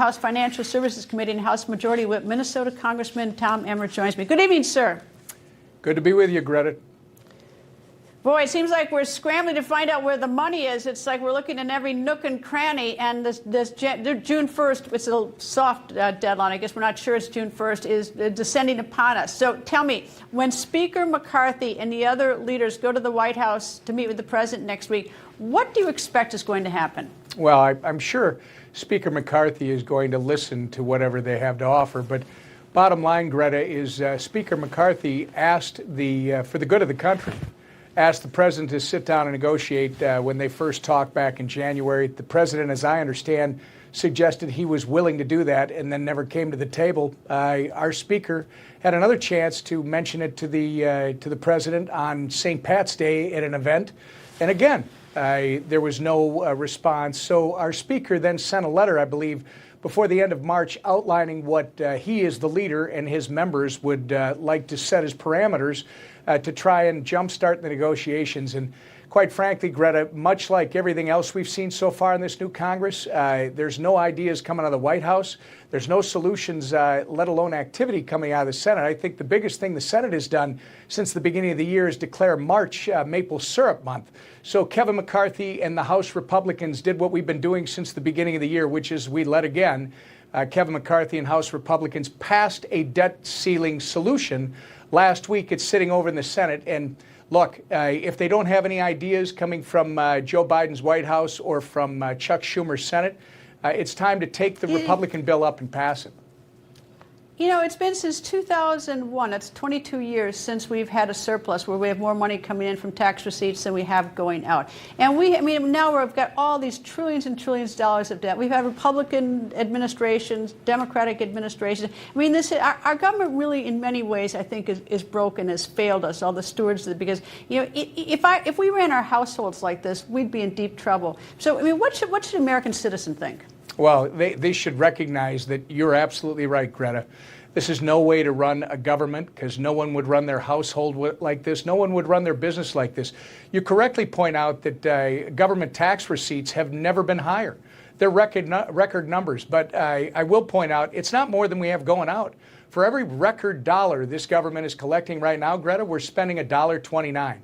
House Financial Services Committee and House Majority Whip, Minnesota Congressman Tom Emmer joins me. Good evening, sir. Good to be with you, Greta. Boy, it seems like we're scrambling to find out where the money is. It's like we're looking in every nook and cranny, and this June 1st, it's a soft deadline, I guess we're not sure it's June 1st, is descending upon us. So tell me, when Speaker McCarthy and the other leaders go to the White House to meet with the president next week, what do you expect is going to happen? Well, I'm sure Speaker McCarthy is going to listen to whatever they have to offer, but bottom line, Greta, is Speaker McCarthy asked for the good of the country, asked the president to sit down and negotiate when they first talked back in January. The president, as I understand, suggested he was willing to do that and then never came to the table. Our speaker had another chance to mention it to the president on St. Pat's Day at an event, and again, there was no response. So our speaker then sent a letter, I believe, before the end of March, outlining what he as the leader and his members would like to set as parameters to try and jumpstart the negotiations. And quite frankly, Greta, much like everything else we've seen so far in this new Congress, there's no ideas coming out of the White House. There's no solutions, let alone activity coming out of the Senate. I think the biggest thing the Senate has done since the beginning of the year is declare March Maple Syrup Month. So Kevin McCarthy and the House Republicans did what we've been doing since the beginning of the year, which is we let again Kevin McCarthy and House Republicans passed a debt ceiling solution. Last week, it's sitting over in the Senate. And look, if they don't have any ideas coming from Joe Biden's White House or from Chuck Schumer's Senate, it's time to take the Republican bill up and pass it. You know, it's been since 2001. That's 22 years since we've had a surplus where we have more money coming in from tax receipts than we have going out. And now we've got all these trillions and trillions of dollars of debt. We've had Republican administrations, Democratic administrations. I mean, our government really, in many ways, I think, is broken, has failed us, all the stewards, because, you know, if we ran our households like this, we'd be in deep trouble. So, I mean, what should an American citizen think? Well, they should recognize that you're absolutely right, Greta. This is no way to run a government, because no one would run their household like this. No one would run their business like this. You correctly point out that government tax receipts have never been higher. They're record numbers. But I will point out it's not more than we have going out. For every record dollar this government is collecting right now, Greta, we're spending $1.29.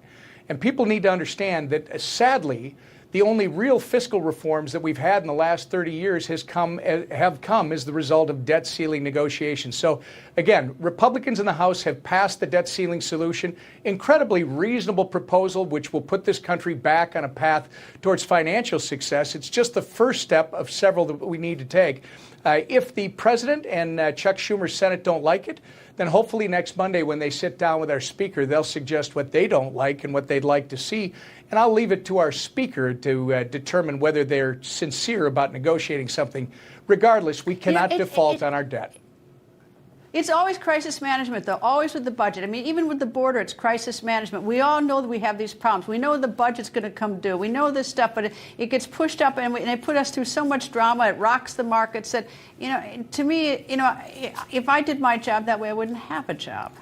And people need to understand that, sadly, the only real fiscal reforms that we've had in the last 30 years have come as the result of debt ceiling negotiations. So, again, Republicans in the House have passed the debt ceiling solution, incredibly reasonable proposal, which will put this country back on a path towards financial success. It's just the first step of several that we need to take. If the president and Chuck Schumer's Senate don't like it, then hopefully next Monday when they sit down with our speaker, they'll suggest what they don't like and what they'd like to see. And I'll leave it to our speaker to determine whether they're sincere about negotiating something. Regardless, we cannot default on our debt. It's always crisis management, though, always with the budget. I mean, even with the border, it's crisis management. We all know that we have these problems. We know the budget's going to come due. We know this stuff, but it gets pushed up, and they put us through so much drama. It rocks the markets. That, you know, to me, you know, if I did my job that way, I wouldn't have a job.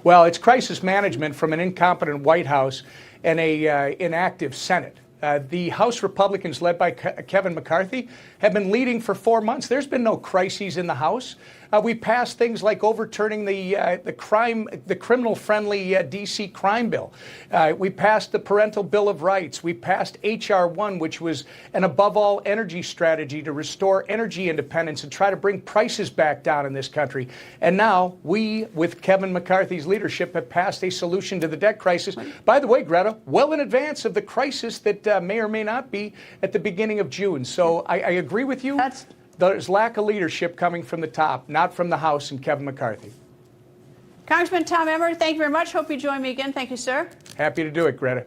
Well, it's crisis management from an incompetent White House and a inactive Senate. The House Republicans, led by Kevin McCarthy, have been leading for 4 months. There's been no crises in the House. We passed things like overturning the criminal-friendly D.C. crime bill. We passed the Parental Bill of Rights. We passed H.R. 1, which was an above-all energy strategy to restore energy independence and try to bring prices back down in this country. And now we, with Kevin McCarthy's leadership, have passed a solution to the debt crisis. By the way, Greta, well in advance of the crisis that may or may not be at the beginning of June. So I agree with you. There's lack of leadership coming from the top, not from the House and Kevin McCarthy. Congressman Tom Emmer, thank you very much. Hope you join me again. Thank you, sir. Happy to do it, Greta.